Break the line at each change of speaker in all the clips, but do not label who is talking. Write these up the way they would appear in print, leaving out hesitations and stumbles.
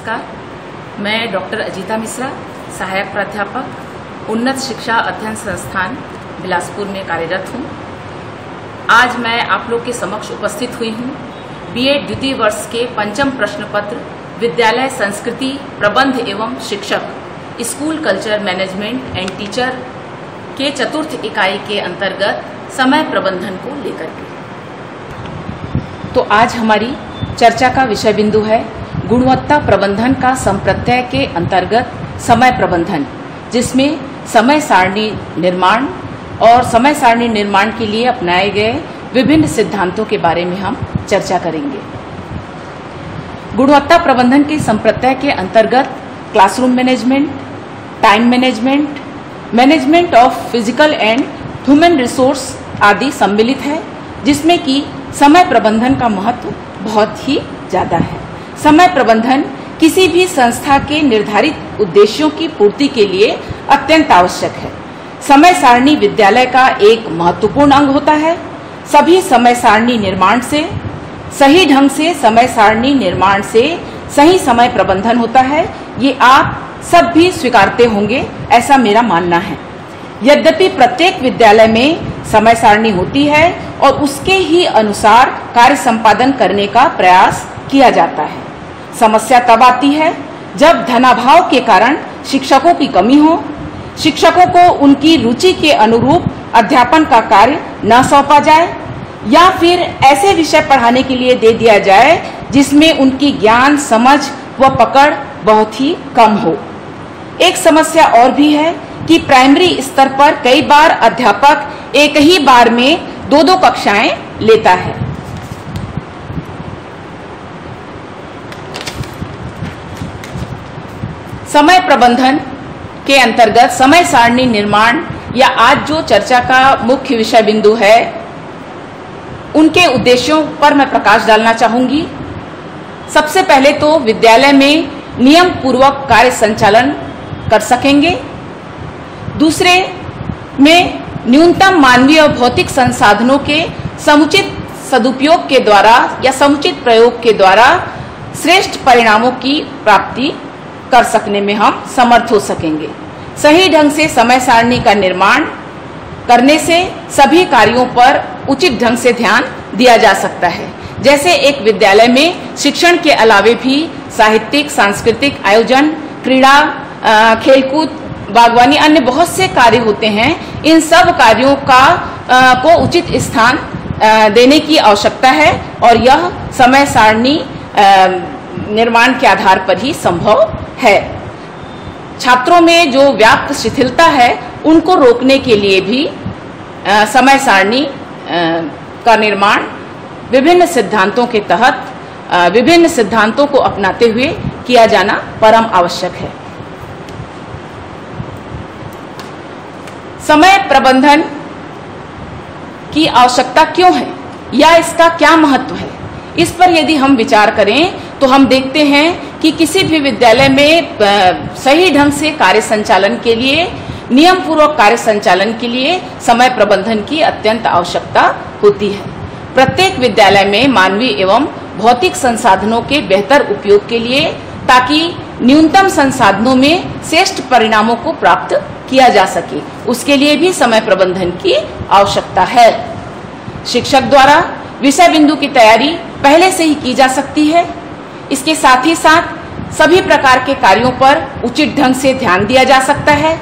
नमस्कार, मैं डॉक्टर अजीता मिश्रा, सहायक प्राध्यापक, उन्नत शिक्षा अध्ययन संस्थान बिलासपुर में कार्यरत हूँ। आज मैं आप लोग के समक्ष उपस्थित हुई हूँ बीएड द्वितीय वर्ष के पंचम प्रश्न पत्र विद्यालय संस्कृति प्रबंध एवं शिक्षक school culture management and teacher के चतुर्थ इकाई के अंतर्गत समय प्रबंधन को लेकर के। तो आज हमारी चर्चा का विषय बिंदु है गुणवत्ता प्रबंधन का संप्रत्यय के अंतर्गत समय प्रबंधन, जिसमें समय सारणी निर्माण और समय सारणी निर्माण के लिए अपनाए गए विभिन्न सिद्धांतों के बारे में हम चर्चा करेंगे। गुणवत्ता प्रबंधन के संप्रत्यय के अंतर्गत classroom management, time management, management of physical and human resource आदि सम्मिलित है, जिसमें कि समय प्रबंधन का महत्व बहुत ही ज्यादा है। समय प्रबंधन किसी भी संस्था के निर्धारित उद्देश्यों की पूर्ति के लिए अत्यंत आवश्यक है। समय सारणी विद्यालय का एक महत्वपूर्ण अंग होता है। सभी समय सारणी निर्माण से सही ढंग से समय सारणी निर्माण से सही समय प्रबंधन होता है। ये आप सब भी स्वीकारते होंगे, ऐसा मेरा मानना है। यद्यपि प्रत्येक विद्यालय में समय सारणी होती है और उसके ही अनुसार कार्य संपादन करने का प्रयास किया जाता है। समस्या तब आती है जब धनाभाव के कारण शिक्षकों की कमी हो, शिक्षकों को उनकी रुचि के अनुरूप अध्यापन का कार्य न सौंपा जाए या फिर ऐसे विषय पढ़ाने के लिए दे दिया जाए जिसमें उनकी ज्ञान, समझ व पकड़ बहुत ही कम हो। एक समस्या और भी है कि प्राइमरी स्तर पर कई बार अध्यापक एक ही बार में दो कक्षाएं लेता है। समय प्रबंधन के अंतर्गत समय सारणी निर्माण या आज जो चर्चा का मुख्य विषय बिंदु है, उनके उद्देश्यों पर मैं प्रकाश डालना चाहूंगी। सबसे पहले तो विद्यालय में नियम पूर्वक कार्य संचालन कर सकेंगे। दूसरे में न्यूनतम मानवीय और भौतिक संसाधनों के समुचित सदुपयोग के द्वारा या समुचित प्रयोग के द्वारा श्रेष्ठ परिणामों की प्राप्ति कर सकने में हम समर्थ हो सकेंगे। सही ढंग से समय सारणी का निर्माण करने से सभी कार्यों पर उचित ढंग से ध्यान दिया जा सकता है। जैसे एक विद्यालय में शिक्षण के अलावे भी साहित्यिक, सांस्कृतिक आयोजन, क्रीड़ा, खेलकूद, बागवानी, अन्य बहुत से कार्य होते हैं। इन सब कार्यों को उचित स्थान देने की आवश्यकता है और यह समय सारणी निर्माण के आधार पर ही संभव है। छात्रों में जो व्याप्त शिथिलता है उनको रोकने के लिए भी समय सारणी का निर्माण विभिन्न सिद्धांतों के तहत विभिन्न सिद्धांतों को अपनाते हुए किया जाना परम आवश्यक है। समय प्रबंधन की आवश्यकता क्यों है या इसका क्या महत्व है, इस पर यदि हम विचार करें तो हम देखते हैं कि किसी भी विद्यालय में सही ढंग से कार्य संचालन के लिए, नियम पूर्वक कार्य संचालन के लिए समय प्रबंधन की अत्यंत आवश्यकता होती है। प्रत्येक विद्यालय में मानवीय एवं भौतिक संसाधनों के बेहतर उपयोग के लिए, ताकि न्यूनतम संसाधनों में श्रेष्ठ परिणामों को प्राप्त किया जा सके, उसके लिए भी समय प्रबंधन की आवश्यकता है। शिक्षक द्वारा विषय बिंदु की तैयारी पहले से ही की जा सकती है। इसके साथ ही साथ सभी प्रकार के कार्यों पर उचित ढंग से ध्यान दिया जा सकता है।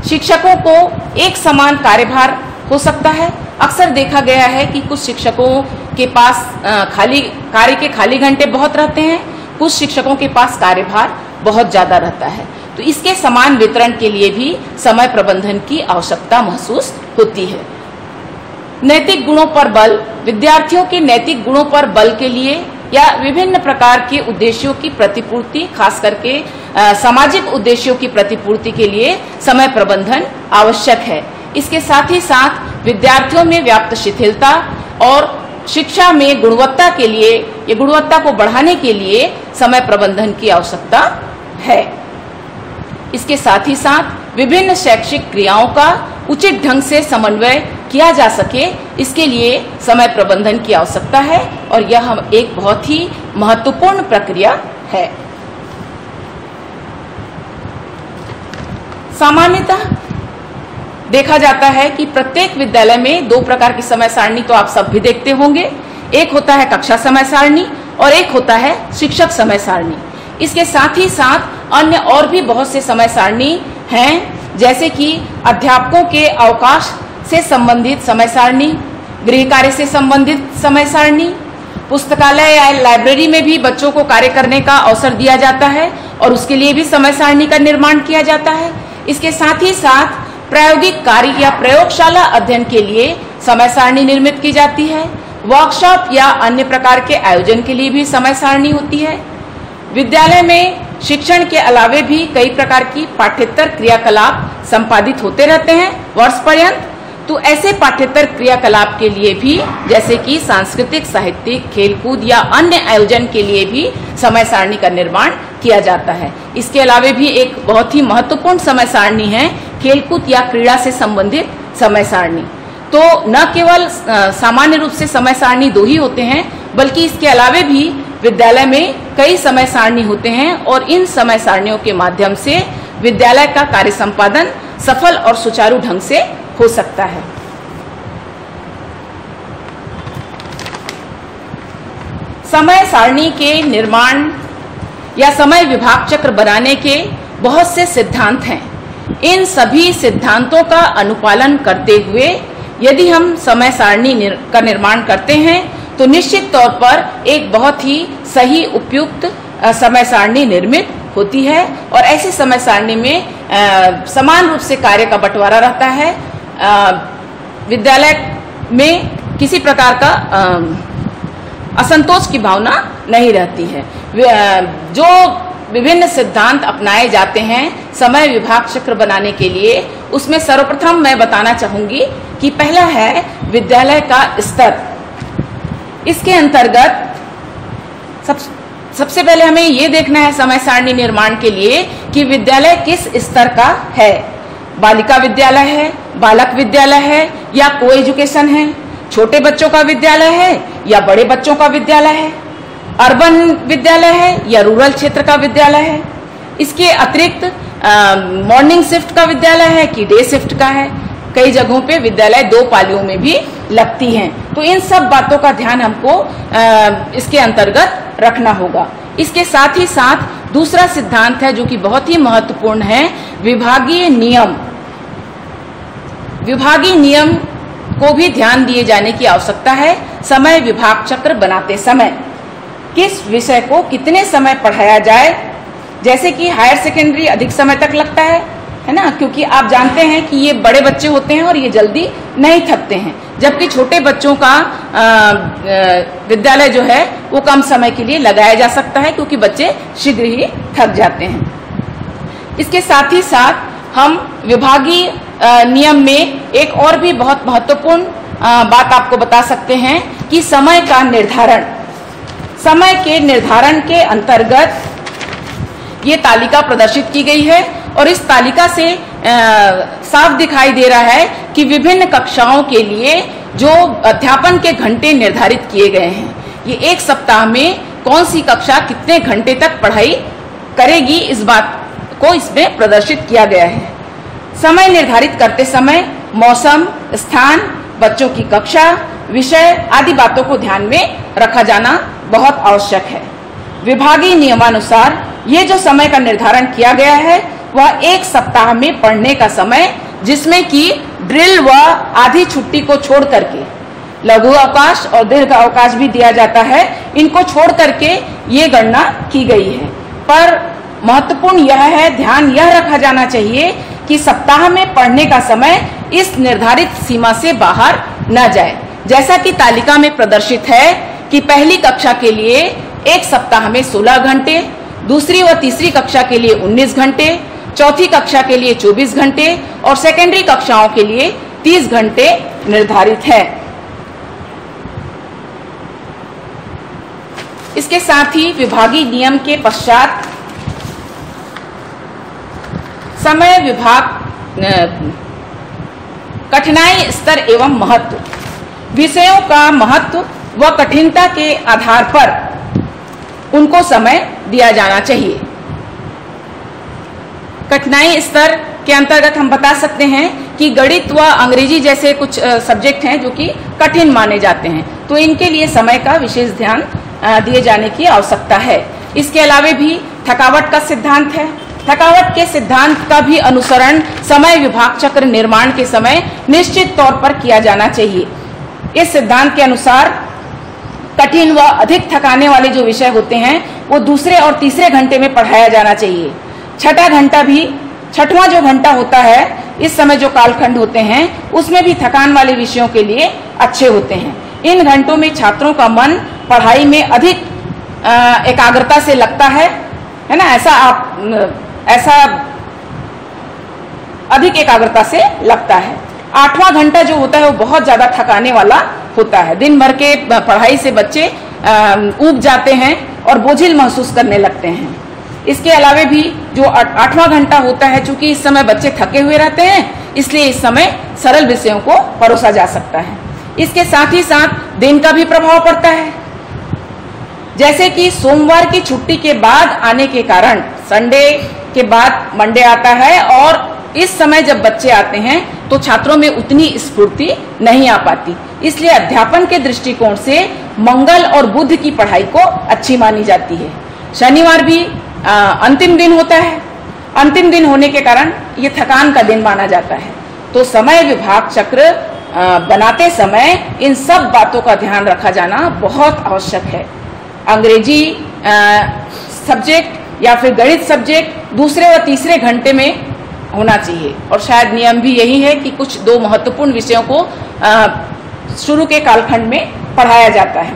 शिक्षकों को एक समान कार्यभार हो सकता है। अक्सर देखा गया है कि कुछ शिक्षकों के पास कार्य के खाली घंटे बहुत रहते हैं, कुछ शिक्षकों के पास कार्यभार बहुत ज्यादा रहता है। तो इसके समान वितरण के लिए भी समय प्रबंधन की आवश्यकता महसूस होती है। नैतिक गुणों पर बल, विद्यार्थियों के नैतिक गुणों पर बल के लिए या विभिन्न प्रकार के उद्देश्यों की प्रतिपूर्ति, खास करके सामाजिक उद्देश्यों की प्रतिपूर्ति के लिए समय प्रबंधन आवश्यक है। इसके साथ ही साथ विद्यार्थियों में व्याप्त शिथिलता और शिक्षा में गुणवत्ता के लिए या गुणवत्ता को बढ़ाने के लिए समय प्रबंधन की आवश्यकता है। इसके साथ ही साथ विभिन्न शैक्षिक क्रियाओं का उचित ढंग से समन्वय किया जा सके, इसके लिए समय प्रबंधन की आवश्यकता है और यह एक बहुत ही महत्वपूर्ण प्रक्रिया है। सामान्यतः देखा जाता है कि प्रत्येक विद्यालय में दो प्रकार की समय सारणी तो आप सब भी देखते होंगे। एक होता है कक्षा समय सारणी और एक होता है शिक्षक समय सारणी। इसके साथ ही साथ अन्य और भी बहुत से समय सारणी हैं, जैसे कि अध्यापकों के अवकाश से संबंधित समय सारणी, गृह कार्य से संबंधित समय सारणी, पुस्तकालय या लाइब्रेरी में भी बच्चों को कार्य करने का अवसर दिया जाता है और उसके लिए भी समय सारणी का निर्माण किया जाता है। इसके साथ ही साथ प्रायोगिक कार्य या प्रयोगशाला अध्ययन के लिए समय सारणी निर्मित की जाती है। वर्कशॉप या अन्य प्रकार के आयोजन के लिए भी समय सारणी होती है। विद्यालय में शिक्षण के अलावे भी कई प्रकार की पाठ्येतर क्रियाकलाप संपादित होते रहते हैं वर्ष पर्यंत। तो ऐसे पाठ्येतर क्रियाकलाप के लिए भी, जैसे कि सांस्कृतिक, साहित्यिक, खेलकूद या अन्य आयोजन के लिए भी समय सारणी का निर्माण किया जाता है। इसके अलावे भी एक बहुत ही महत्वपूर्ण समय सारणी है खेलकूद या क्रीड़ा से संबंधित समय सारणी। तो न केवल सामान्य रूप से समय सारणी दो ही होते हैं, बल्कि इसके अलावे भी विद्यालय में कई समय सारणी होते हैं और इन समय सारणियों के माध्यम से विद्यालय का कार्य संपादन सफल और सुचारू ढंग से हो सकता है। समय सारणी के निर्माण या समय विभाग चक्र बनाने के बहुत से सिद्धांत हैं। इन सभी सिद्धांतों का अनुपालन करते हुए यदि हम समय सारणी का निर्माण करते हैं तो निश्चित तौर पर एक बहुत ही सही उपयुक्त समय सारणी निर्मित होती है और ऐसी समय सारणी में समान रूप से कार्य का बंटवारा रहता है। विद्यालय में किसी प्रकार का असंतोष की भावना नहीं रहती है। जो विभिन्न सिद्धांत अपनाए जाते हैं समय विभाग चक्र बनाने के लिए, उसमें सर्वप्रथम मैं बताना चाहूंगी कि पहला है विद्यालय का स्तर। इसके अंतर्गत सबसे पहले हमें ये देखना है समय सारणी निर्माण के लिए कि विद्यालय किस स्तर का है। बालिका विद्यालय है, बालक विद्यालय है या को एजुकेशन है, छोटे बच्चों का विद्यालय है या बड़े बच्चों का विद्यालय है, अर्बन विद्यालय है या रूरल क्षेत्र का विद्यालय है। इसके अतिरिक्त मॉर्निंग शिफ्ट का विद्यालय है कि डे शिफ्ट का है। कई जगहों पे विद्यालय दो पालियों में भी लगती हैं। तो इन सब बातों का ध्यान हमको इसके अंतर्गत रखना होगा। इसके साथ ही साथ दूसरा सिद्धांत है जो कि बहुत ही महत्वपूर्ण है, विभागीय नियम। विभागीय नियम को भी ध्यान दिए जाने की आवश्यकता है। समय विभाग चक्र बनाते समय किस विषय को कितने समय पढ़ाया जाए, जैसे कि हायर सेकेंडरी अधिक समय तक लगता है ना, क्योंकि आप जानते हैं कि ये बड़े बच्चे होते हैं और ये जल्दी नहीं थकते हैं, जबकि छोटे बच्चों का विद्यालय जो है वो कम समय के लिए लगाया जा सकता है क्योंकि बच्चे शीघ्र ही थक जाते हैं। इसके साथ ही साथ हम विभागीय नियम में एक और भी बहुत महत्वपूर्ण बात आपको बता सकते हैं कि समय का निर्धारण। समय के निर्धारण के अंतर्गत ये तालिका प्रदर्शित की गई है और इस तालिका से साफ दिखाई दे रहा है कि विभिन्न कक्षाओं के लिए जो अध्यापन के घंटे निर्धारित किए गए हैं, ये एक सप्ताह में कौन सी कक्षा कितने घंटे तक पढ़ाई करेगी, इस बात को इसमें प्रदर्शित किया गया है। समय निर्धारित करते समय मौसम, स्थान, बच्चों की कक्षा, विषय आदि बातों को ध्यान में रखा जाना बहुत आवश्यक है। विभागीय नियमानुसार ये जो समय का निर्धारण किया गया है वह एक सप्ताह में पढ़ने का समय, जिसमें कि ड्रिल व आधी छुट्टी को छोड़ करके लघु अवकाश और दीर्घ अवकाश भी दिया जाता है, इनको छोड़ करके ये गणना की गई है। पर महत्वपूर्ण यह है, ध्यान यह रखा जाना चाहिए कि सप्ताह में पढ़ने का समय इस निर्धारित सीमा से बाहर न जाए। जैसा कि तालिका में प्रदर्शित है कि पहली कक्षा के लिए एक सप्ताह में 16 घंटे, दूसरी व तीसरी कक्षा के लिए 19 घंटे, चौथी कक्षा के लिए 24 घंटे और सेकेंडरी कक्षाओं के लिए 30 घंटे निर्धारित है। इसके साथ ही विभागीय नियम के पश्चात समय विभाग कठिनाई स्तर एवं महत्व, विषयों का महत्व व कठिनता के आधार पर उनको समय दिया जाना चाहिए। कठिनाई स्तर के अंतर्गत हम बता सकते हैं कि गणित व अंग्रेजी जैसे कुछ सब्जेक्ट हैं जो कि कठिन माने जाते हैं, तो इनके लिए समय का विशेष ध्यान दिए जाने की आवश्यकता है। इसके अलावा भी थकावट का सिद्धांत है। थकावट के सिद्धांत का भी अनुसरण समय विभाग चक्र निर्माण के समय निश्चित तौर पर किया जाना चाहिए। इस सिद्धांत के अनुसार कठिन व अधिक थकाने वाले जो विषय होते हैं वो दूसरे और तीसरे घंटे में पढ़ाया जाना चाहिए। छठवां जो घंटा होता है, इस समय जो कालखंड होते हैं उसमें भी थकान वाले विषयों के लिए अच्छे होते हैं। इन घंटों में छात्रों का मन पढ़ाई में अधिक एकाग्रता से लगता है ना, ऐसा अधिक एकाग्रता से लगता है। 8वां घंटा जो होता है वो बहुत ज्यादा थकाने वाला होता है। दिन भर के पढ़ाई से बच्चे ऊब जाते हैं और बोझिल महसूस करने लगते हैं। इसके अलावा भी जो 8वां घंटा होता है, चूंकि इस समय बच्चे थके हुए रहते हैं, इसलिए इस समय सरल विषयों को परोसा जा सकता है। इसके साथ ही साथ दिन का भी प्रभाव पड़ता है, जैसे कि सोमवार की छुट्टी के बाद आने के कारण संडे के बाद मंडे आता है, और इस समय जब बच्चे आते हैं तो छात्रों में उतनी स्फूर्ति नहीं आ पाती। इसलिए अध्यापन के दृष्टिकोण से मंगल और बुध की पढ़ाई को अच्छी मानी जाती है। शनिवार भी अंतिम दिन होता है। अंतिम दिन होने के कारण ये थकान का दिन माना जाता है। तो समय विभाग चक्र बनाते समय इन सब बातों का ध्यान रखा जाना बहुत आवश्यक है। अंग्रेजी सब्जेक्ट या फिर गणित सब्जेक्ट दूसरे व तीसरे घंटे में होना चाहिए, और शायद नियम भी यही है कि कुछ 2 महत्वपूर्ण विषयों को शुरू के कालखंड में पढ़ाया जाता है।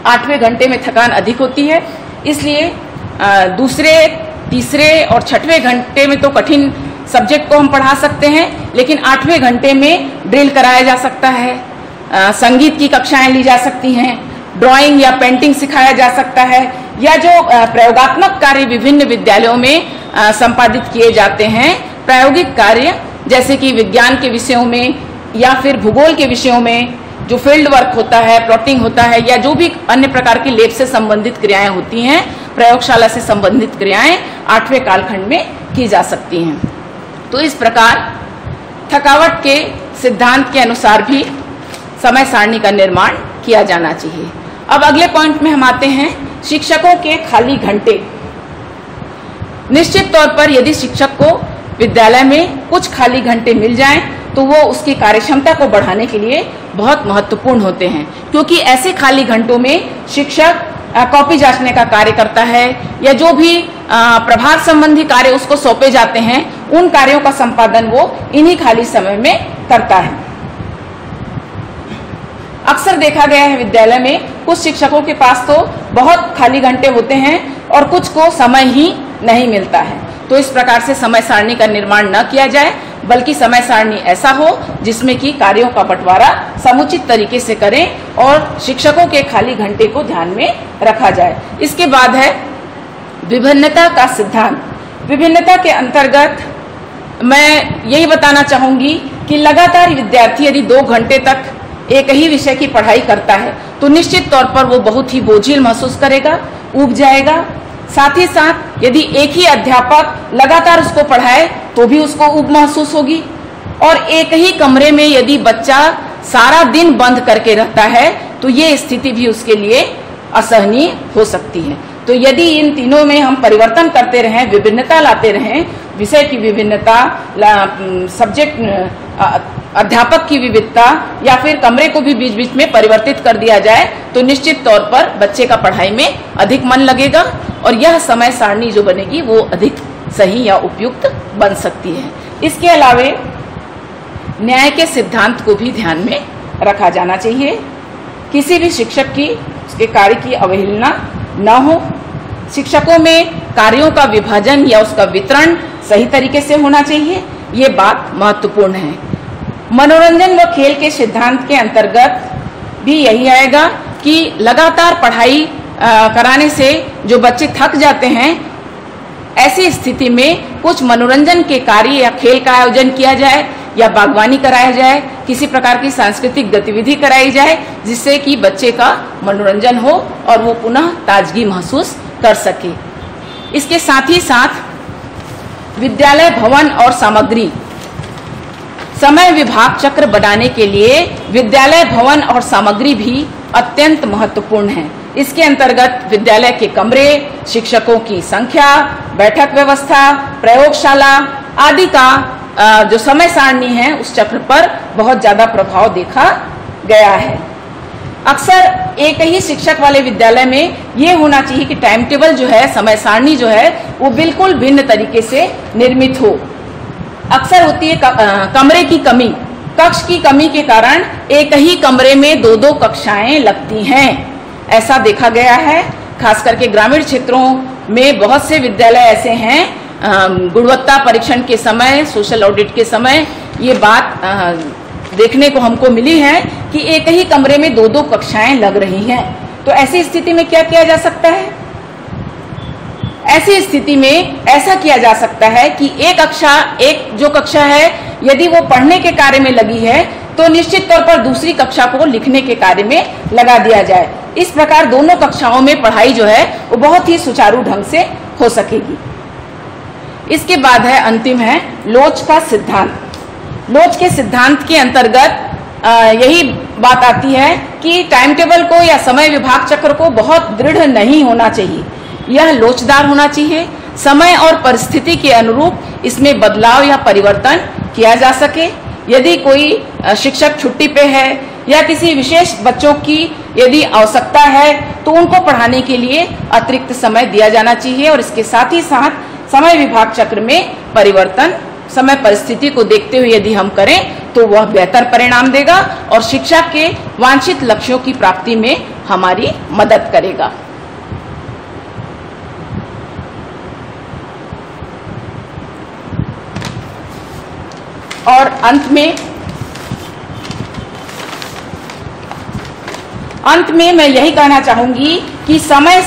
8वें घंटे में थकान अधिक होती है, इसलिए दूसरे, तीसरे और 6वें घंटे में तो कठिन सब्जेक्ट को हम पढ़ा सकते हैं, लेकिन 8वें घंटे में ड्रिल कराया जा सकता है, संगीत की कक्षाएं ली जा सकती हैं, ड्राइंग या पेंटिंग सिखाया जा सकता है, या जो प्रयोगात्मक कार्य विभिन्न विद्यालयों में संपादित किए जाते हैं, प्रायोगिक कार्य जैसे कि विज्ञान के विषयों में या फिर भूगोल के विषयों में जो फील्ड वर्क होता है, प्लॉटिंग होता है, या जो भी अन्य प्रकार की लैब से संबंधित क्रियाएं होती हैं, प्रयोगशाला से संबंधित क्रियाएं 8वें कालखंड में की जा सकती हैं। तो इस प्रकार थकावट के सिद्धांत के अनुसार भी समय सारणी का निर्माण किया जाना चाहिए। अब अगले पॉइंट में हम आते हैं, शिक्षकों के खाली घंटे। निश्चित तौर पर यदि शिक्षक को विद्यालय में कुछ खाली घंटे मिल जाएं तो वो उसकी कार्यक्षमता को बढ़ाने के लिए बहुत महत्वपूर्ण होते हैं, क्योंकि ऐसे खाली घंटों में शिक्षक कॉपी जांचने का कार्य करता है, या जो भी प्रभार संबंधी कार्य उसको सौंपे जाते हैं उन कार्यों का संपादन वो इन्हीं खाली समय में करता है। अक्सर देखा गया है विद्यालय में कुछ शिक्षकों के पास तो बहुत खाली घंटे होते हैं और कुछ को समय ही नहीं मिलता है। तो इस प्रकार से समय सारणी का निर्माण न किया जाए, बल्कि समय सारणी ऐसा हो जिसमें कि कार्यों का बंटवारा समुचित तरीके से करें और शिक्षकों के खाली घंटे को ध्यान में रखा जाए। इसके बाद है विभिन्नता का सिद्धांत। विभिन्नता के अंतर्गत मैं यही बताना चाहूंगी कि लगातार विद्यार्थी यदि 2 घंटे तक एक ही विषय की पढ़ाई करता है तो निश्चित तौर पर वो बहुत ही बोझिल महसूस करेगा, ऊब जाएगा। साथ ही साथ यदि एक ही अध्यापक लगातार उसको पढ़ाए तो भी उसको ऊब महसूस होगी, और एक ही कमरे में यदि बच्चा सारा दिन बंद करके रहता है तो ये स्थिति भी उसके लिए असहनीय हो सकती है। तो यदि इन तीनों में हम परिवर्तन करते रहें, विभिन्नता लाते रहें, विषय की विभिन्नता, सब्जेक्ट अध्यापक की विविधता, या फिर कमरे को भी बीच बीच में परिवर्तित कर दिया जाए तो निश्चित तौर पर बच्चे का पढ़ाई में अधिक मन लगेगा और यह समय सारणी जो बनेगी वो अधिक सही या उपयुक्त बन सकती है। इसके अलावे न्याय के सिद्धांत को भी ध्यान में रखा जाना चाहिए। किसी भी शिक्षक की उसके कार्य की अवहेलना न हो। शिक्षकों में कार्यों का विभाजन या उसका वितरण सही तरीके से होना चाहिए, ये बात महत्वपूर्ण है। मनोरंजन व खेल के सिद्धांत के अंतर्गत भी यही आएगा कि लगातार पढ़ाई कराने से जो बच्चे थक जाते हैं, ऐसी स्थिति में कुछ मनोरंजन के कार्य या खेल का आयोजन किया जाए, या बागवानी कराया जाए, किसी प्रकार की सांस्कृतिक गतिविधि कराई जाए जिससे कि बच्चे का मनोरंजन हो और वो पुनः ताजगी महसूस कर सके। इसके साथ ही साथ विद्यालय भवन और सामग्री। समय विभाग चक्र बनाने के लिए विद्यालय भवन और सामग्री भी अत्यंत महत्वपूर्ण है। इसके अंतर्गत विद्यालय के कमरे, शिक्षकों की संख्या, बैठक व्यवस्था, प्रयोगशाला आदि का जो समय सारणी है उस चक्र पर बहुत ज्यादा प्रभाव देखा गया है। अक्सर एक ही शिक्षक वाले विद्यालय में ये होना चाहिए कि टाइम टेबल जो है, समय सारणी जो है वो बिल्कुल भिन्न तरीके से निर्मित हो। अक्सर होती है कमरे की कमी, कक्ष की कमी के कारण एक ही कमरे में दो दो कक्षाएं लगती हैं। ऐसा देखा गया है। खास करके ग्रामीण क्षेत्रों में बहुत से विद्यालय ऐसे हैं, गुणवत्ता परीक्षण के समय, सोशल ऑडिट के समय ये बात देखने को हमको मिली है कि एक ही कमरे में दो दो कक्षाएं लग रही हैं। तो ऐसी स्थिति में क्या किया जा सकता है? ऐसी स्थिति में ऐसा किया जा सकता है कि एक जो कक्षा है यदि वो पढ़ने के कार्य में लगी है तो निश्चित तौर पर दूसरी कक्षा को लिखने के कार्य में लगा दिया जाए। इस प्रकार दोनों कक्षाओं में पढ़ाई जो है वो बहुत ही सुचारू ढंग से हो सकेगी। इसके बाद है अंतिम है लोच का सिद्धांत। लोच के सिद्धांत के अंतर्गत यही बात आती है कि टाइम टेबल को या समय विभाग चक्र को बहुत दृढ़ नहीं होना चाहिए, यह लोचदार होना चाहिए। समय और परिस्थिति के अनुरूप इसमें बदलाव या परिवर्तन किया जा सके। यदि कोई शिक्षक छुट्टी पे है या किसी विशेष बच्चों की यदि आवश्यकता है तो उनको पढ़ाने के लिए अतिरिक्त समय दिया जाना चाहिए और इसके साथ ही साथ समय विभाग चक्र में परिवर्तन समय परिस्थिति को देखते हुए यदि हम करें तो वह बेहतर परिणाम देगा और शिक्षा के वांछित लक्ष्यों की प्राप्ति में हमारी मदद करेगा। और अंत में मैं यही कहना चाहूंगी कि समय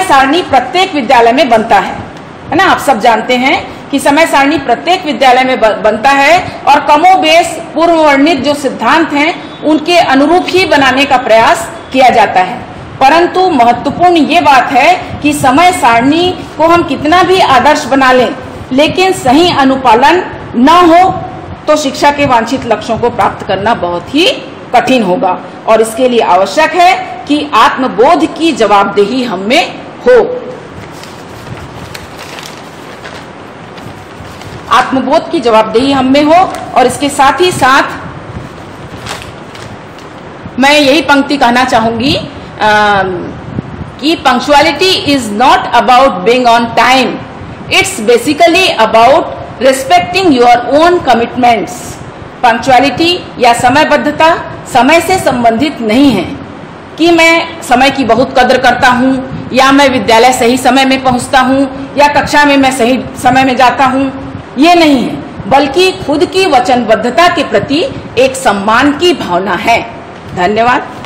सारणी प्रत्येक विद्यालय में बनता है ना। आप सब जानते हैं कि समय सारणी प्रत्येक विद्यालय में बनता है और कमोबेश पूर्व वर्णित जो सिद्धांत हैं उनके अनुरूप ही बनाने का प्रयास किया जाता है। परंतु महत्वपूर्ण ये बात है कि समय सारणी को हम कितना भी आदर्श बना लें लेकिन सही अनुपालन न हो तो शिक्षा के वांछित लक्ष्यों को प्राप्त करना बहुत ही कठिन होगा और इसके लिए आवश्यक है कि आत्मबोध की जवाबदेही हम में हो। आत्मबोध की जवाबदेही हम में हो और इसके साथ ही साथ मैं यही पंक्ति कहना चाहूंगी कि punctuality is not about being on time, it's basically about respecting your own commitments. Punctuality या समयबद्धता समय से संबंधित नहीं है कि मैं समय की बहुत कदर करता हूं या मैं विद्यालय सही समय में पहुंचता हूं या कक्षा में मैं सही समय में जाता हूं, ये नहीं है, बल्कि खुद की वचनबद्धता के प्रति एक सम्मान की भावना है। धन्यवाद।